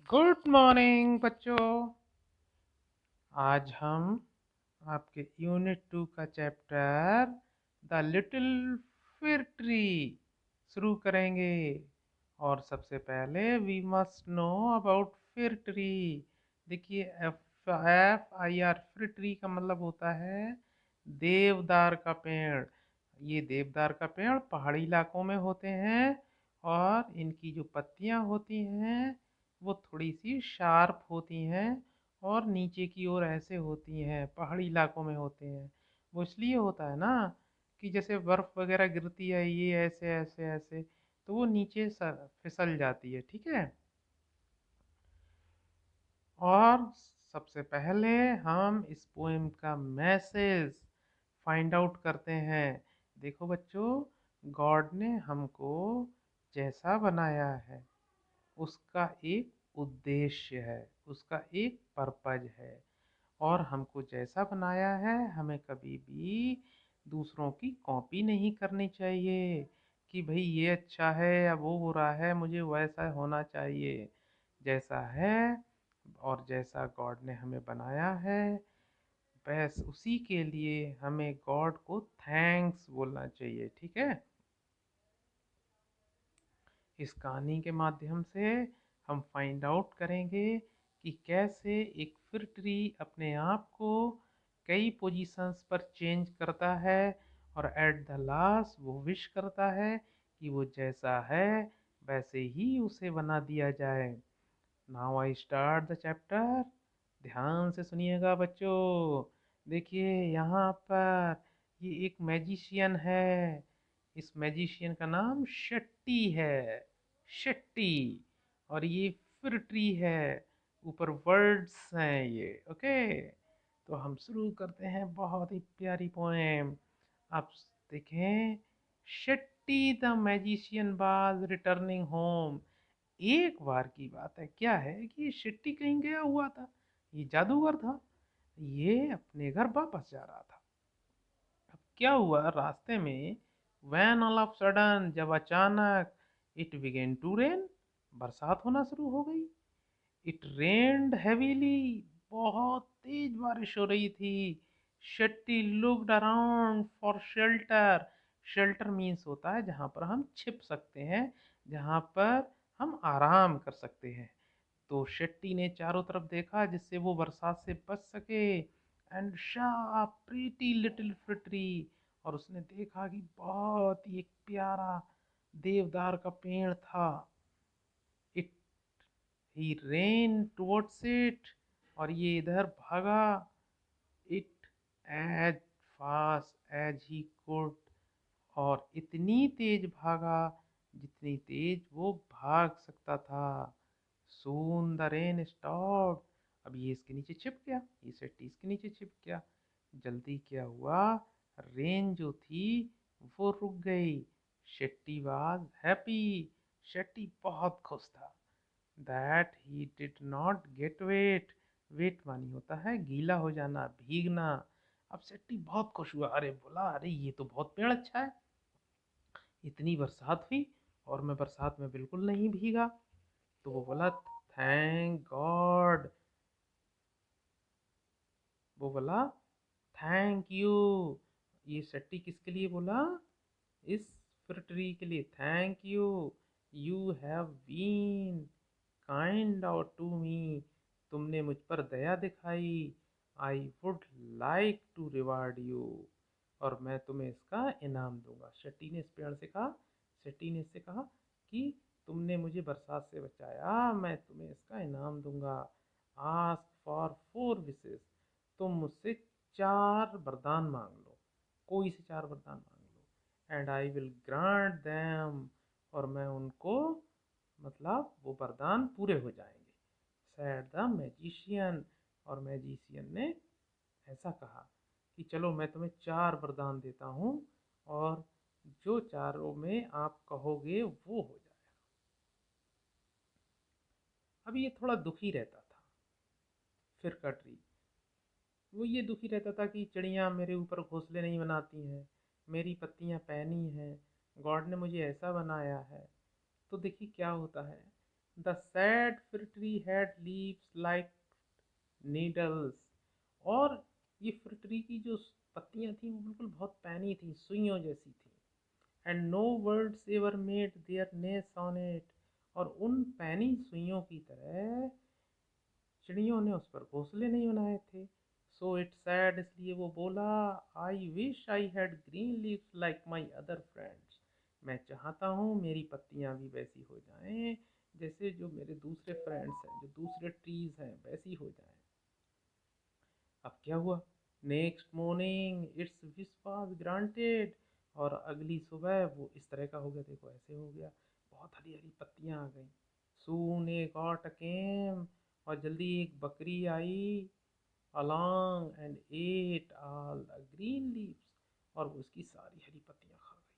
Good morning बच्चों। आज हम आपके यूनिट 2 का chapter the little fir tree शुरू करेंगे। और सबसे पहले वी मस्ट नो अबाउट फिर ट्री। देखिए, FIR फिर ट्री का मतलब होता है देवदार का पेड़। ये देवदार का पेड़ पहाड़ी इलाकों में होते हैं और इनकी जो पत्तियां होती हैं वो थोड़ी सी शार्प होती हैं और नीचे की ओर ऐसे होती हैं, पहाड़ी इलाकों में होते हैं। वो इसलिए होता है ना कि जैसे बर्फ़ वगैरह गिरती है, ये ऐसे ऐसे ऐसे, तो वो नीचे फिसल जाती है। ठीक है। और सबसे पहले हम इस पोएम का मैसेज फाइंड आउट करते हैं। देखो बच्चों, गॉड ने हमको जैसा बनाया है उसका एक उद्देश्य है, उसका एक पर्पज है। और हमको जैसा बनाया है हमें कभी भी दूसरों की कॉपी नहीं करनी चाहिए कि भाई ये अच्छा है या वो बुरा है, मुझे वैसा होना चाहिए। जैसा है और जैसा गॉड ने हमें बनाया है, बस उसी के लिए हमें गॉड को थैंक्स बोलना चाहिए। ठीक है। इस कहानी के माध्यम से हम फाइंड आउट करेंगे कि कैसे एक फिर ट्री अपने आप को कई पोजीशंस पर चेंज करता है और एट द लास्ट वो विश करता है कि वो जैसा है वैसे ही उसे बना दिया जाए। Now I start the chapter. ध्यान से सुनिएगा बच्चों। देखिए यहाँ पर ये एक मैजिशियन है। इस मैजिशियन का नाम शट्टी है। शट्टी। और ये फिर ट्री है। ऊपर वर्ड्स हैं ये। ओके। तो हम शुरू करते हैं बहुत ही प्यारी पोएम। आप देखें, Shatty the magician was returning home. एक बार की बात है, क्या है कि शिट्टी कहीं गया हुआ था। ये जादूगर था। ये अपने घर वापस जा रहा था। अब क्या हुआ रास्ते में, वैन ऑल ऑफ सडन, जब अचानक इट बिगेन टू रेन, बरसात होना शुरू हो गई। इट रेन्ड हेवीली, बहुत तेज बारिश हो रही थी। Shatty looked around for shelter. Shelter means होता है जहाँ पर हम छिप सकते हैं, जहाँ पर हम आराम कर सकते हैं। तो शेट्टी ने चारों तरफ देखा जिससे वो बरसात से बच सके। And Shah pretty little tree. और उसने देखा कि बहुत ही एक प्यारा देवदार का पेड़ था। It he ran towards it. और ये इधर भागा। It as fast as he could. और इतनी तेज भागा जितनी तेज वो भाग सकता था। Soon the rain stop. अब ये इसके नीचे छिप गया, ये सेट्टी इसके नीचे छिप गया। जल्दी क्या हुआ, रेन जो थी वो रुक गई। Shetty was happy. शेट्टी बहुत खुश था that he did not get wet. Wet मानी होता है गीला हो जाना, भीगना। अब शेट्टी बहुत खुश हुआ। अरे बोला, अरे ये तो बहुत पेड़ अच्छा है, इतनी बरसात हुई और मैं बरसात में बिल्कुल नहीं भीगा। तो वो बोला थैंक गॉड। वो बोला थैंक यू। ये शेट्टी किसके लिए बोला, इस फिर ट्री के लिए। Thank you, you have been kind out to me. तुमने मुझ पर दया दिखाई। I would like to reward you. और मैं तुम्हें इसका इनाम दूंगा। शेट्टी ने इस पेड़ से कहा, शेट्टी ने इससे कहा कि तुमने मुझे बरसात से बचाया, मैं तुम्हें इसका इनाम दूंगा। Ask for 4 wishes. तुम मुझसे 4 वरदान मांग लो, कोई से 4 वरदान मांग लो। And I will grant them. और मैं उनको, मतलब वो वरदान पूरे हो जाएंगे। Said the magician. और मैजिशियन ने ऐसा कहा कि चलो मैं तुम्हें 4 वरदान देता हूँ और जो चारों में आप कहोगे वो हो जाएगा। अब ये थोड़ा दुखी रहता था फिर का ट्री। वो ये दुखी रहता था कि चिड़ियाँ मेरे ऊपर घोंसले नहीं बनाती हैं, मेरी पत्तियाँ पैनी हैं, गॉड ने मुझे ऐसा बनाया है। तो देखिए क्या होता है द सैड फिर tree had leaves like needles. और ये फिर ट्री की जो पत्तियां थी वो बिल्कुल बहुत पैनी थी, सुइयों जैसी थी। And no birds ever made their nest on it. और उन पैनी सुइयों की तरह चिड़ियों ने उस पर घोंसले नहीं बनाए थे। सो इट सैड, इसलिए वो बोला, आई wish I had green leaves like my other friends. मैं चाहता हूँ मेरी पत्तियां भी वैसी हो जाएं जैसे जो मेरे दूसरे फ्रेंड्स हैं, जो दूसरे ट्रीज हैं, वैसी हो जाएं। अब क्या हुआ? Next morning it's wish was granted. और अगली सुबह वो इस तरह का हो गया, देखो ऐसे हो गया, बहुत हरी हरी पत्तियां आ गई। सून ए गॉट केम, और जल्दी एक बकरी आई along and ate all the green leaves, और वो उसकी सारी हरी पत्तियां खा गई।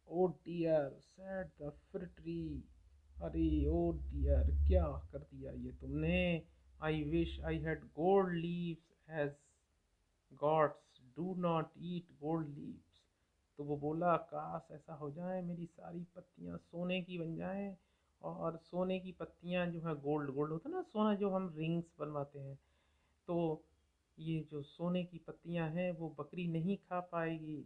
O dear said the fir tree. अरे ओ डियर, क्या कर दिया ये तुमने। I wish I had gold leaves as goats do not eat gold leaves. तो वो बोला, काश ऐसा हो जाए मेरी सारी पत्तियां सोने की बन जाएं। और सोने की पत्तियां जो है, गोल्ड गोल्ड होता है ना सोना, जो हम रिंग्स बनवाते हैं, तो ये जो सोने की पत्तियां हैं वो बकरी नहीं खा पाएगी।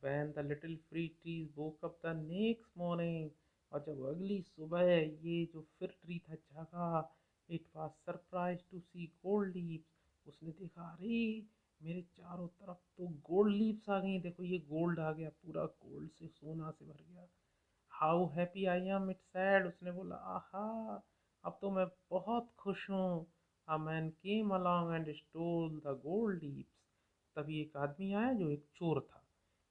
When the little free trees woke up the next morning, और जब अगली सुबह ये जो फिर ट्री था जागा, it was surprise to see gold leaves. उसने देखा, अरे मेरे चारों तरफ तो गोल्ड लीव्स आ गई, देखो ये गोल्ड आ गया, पूरा गोल्ड से, सोना से भर गया। How happy I am, it sad. उसने बोला, आहा, अब तो मैं बहुत खुश हूँ। A man came along and stole the gold leaves. तभी एक आदमी आया जो एक चोर था,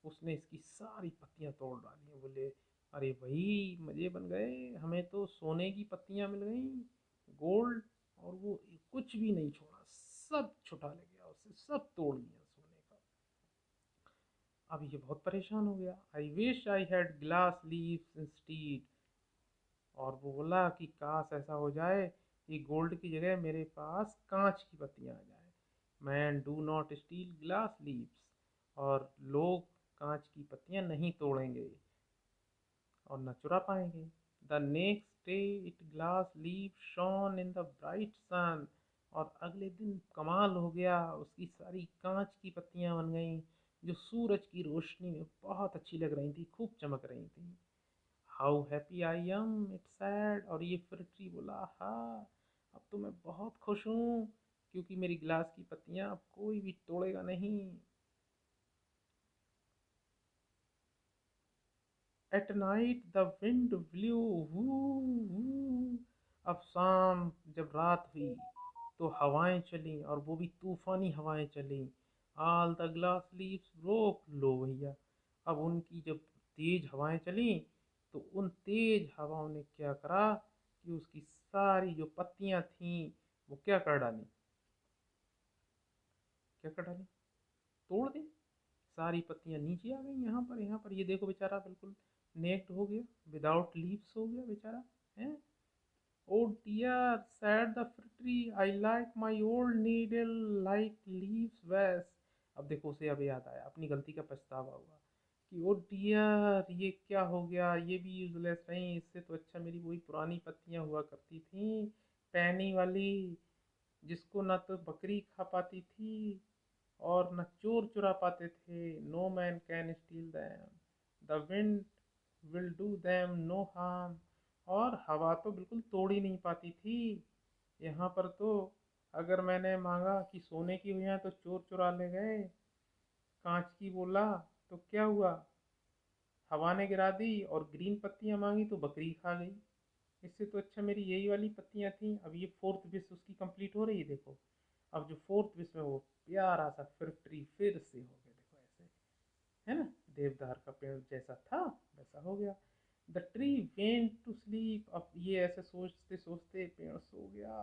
उसने इसकी सारी पत्तियां तोड़ डाली। बोले, अरे भाई मजे बन गए, हमें तो सोने की पत्तियां मिल गई, गोल्ड। और वो कुछ भी नहीं छोड़ा, सब छुटा ले गया उससे, सब तोड़ लिया सोने का। अब ये बहुत परेशान हो गया। आई wish I had glass leaves instead. और वो बोला कि काश ऐसा हो जाए कि गोल्ड की जगह मेरे पास कांच की पत्तियां आ जाए। Man do not steel glass leaves. और लोग कांच की पत्तियां नहीं तोड़ेंगे और न चुरा पाएंगे। The next day it glass leave shone in the bright sun. और अगले दिन कमाल हो गया, उसकी सारी कांच की पत्तियां बन गई, जो सूरज की रोशनी में बहुत अच्छी लग रही थी, खूब चमक रही थी। How happy I am, it sad. और ये फिर ट्री बोला, हाँ, अब तो मैं बहुत खुश हूँ, क्योंकि मेरी ग्लास की पत्तियां अब कोई भी तोड़ेगा नहीं। At night the wind blew woo woo. अब शाम, जब रात हुई तो हवाएं चली, और वो भी तूफानी हवाएं चली। All the glass leaves broke. लो भैया, अब उनकी जब तेज हवाएं चली, तो उन तेज हवाओं ने क्या करा कि उसकी सारी जो पत्तियां थीं वो क्या कर डाली, क्या कर डाली, तोड़ दी। सारी पत्तियां नीचे आ गई, यहाँ पर ये देखो बेचारा बिल्कुल नेक्ड हो गया, विदाउट लीव्स हो गया बेचारा है। Oh dear said the tree, I like my old needle like leaves best. अब देखो उसे अब याद आया, अपनी गलती का पछतावा हुआ कि ओ डियर, ये क्या हो गया, ये भी यूजलेस नहीं, इससे तो अच्छा मेरी वही पुरानी पत्तियां हुआ करती थी, पैनी वाली, जिसको ना तो बकरी खा पाती थी और न चोर चुरा पाते थे। No man can steal them, the wind will do them no harm. और हवा तो बिल्कुल तोड़ ही नहीं पाती थी। यहाँ पर तो अगर मैंने मांगा कि सोने की हुई है तो चोर चुरा ले गए, कांच की बोला तो क्या हुआ, हवा ने गिरा दी, और ग्रीन पत्तियां मांगी तो बकरी खा गई। इससे तो अच्छा मेरी यही वाली पत्तियां थी। अब ये फोर्थ विश उसकी कंप्लीट हो रही है, देखो। अब जो फोर्थ विश में वो प्यारा सा फिर ट्री फिर से हो गया, देखो ऐसे, है ना, देवदार का पेड़ जैसा था वैसा हो गया। The tree went to sleep. अब ये ऐसे सोचते सोचते पेड़ सो गया।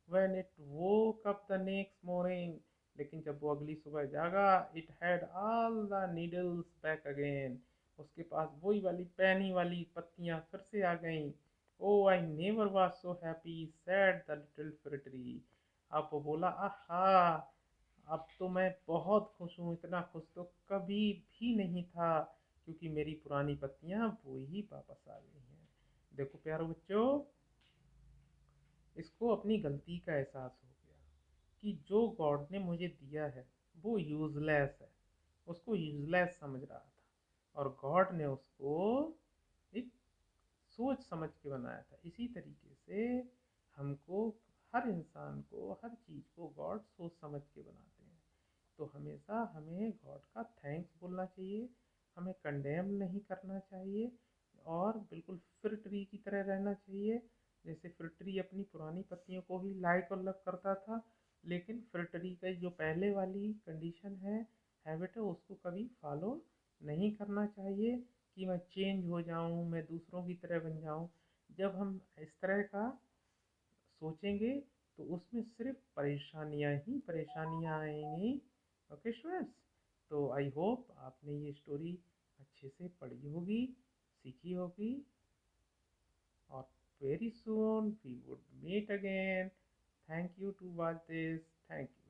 When it woke up the next morning, लेकिन जब वो अगली सुबह जागा, it had all the needles back again. उसके पास वही वाली पैनी वाली पत्तियां फिर से आ गईं। Oh I never was so happy said the little fir tree. अब वो बोला, आहा, अब तो मैं बहुत खुश हूँ, इतना खुश तो कभी भी नहीं था, क्योंकि मेरी पुरानी पत्तियां वो ही वापस आ गई हैं। देखो प्यारे बच्चों, इसको अपनी गलती का एहसास हो गया कि जो गॉड ने मुझे दिया है वो यूजलेस है, उसको यूजलेस समझ रहा था, और गॉड ने उसको एक सोच समझ के बनाया था। इसी तरीके से हमको, हर इंसान को, हर चीज़ को गॉड सोच समझ के बनाते हैं। तो हमेशा हमें गॉड का थैंक्स बोलना चाहिए, हमें कंडेम नहीं करना चाहिए, और बिल्कुल फिर ट्री की तरह रहना चाहिए। जैसे फिर ट्री अपनी पुरानी पत्तियों को ही लाइक और लव करता था, लेकिन फिर ट्री का जो पहले वाली कंडीशन है, हैबिट है, उसको कभी फॉलो नहीं करना चाहिए कि मैं चेंज हो जाऊं, मैं दूसरों की तरह बन जाऊं। जब हम इस तरह का सोचेंगे तो उसमें सिर्फ परेशानियां ही परेशानियां आएंगी। ओके स्टूडेंट्स, तो आई होप आपने ये स्टोरी अच्छे से पढ़ी होगी, सीखी होगी, और very soon we would meet again. Thank you to watch this. Thank you.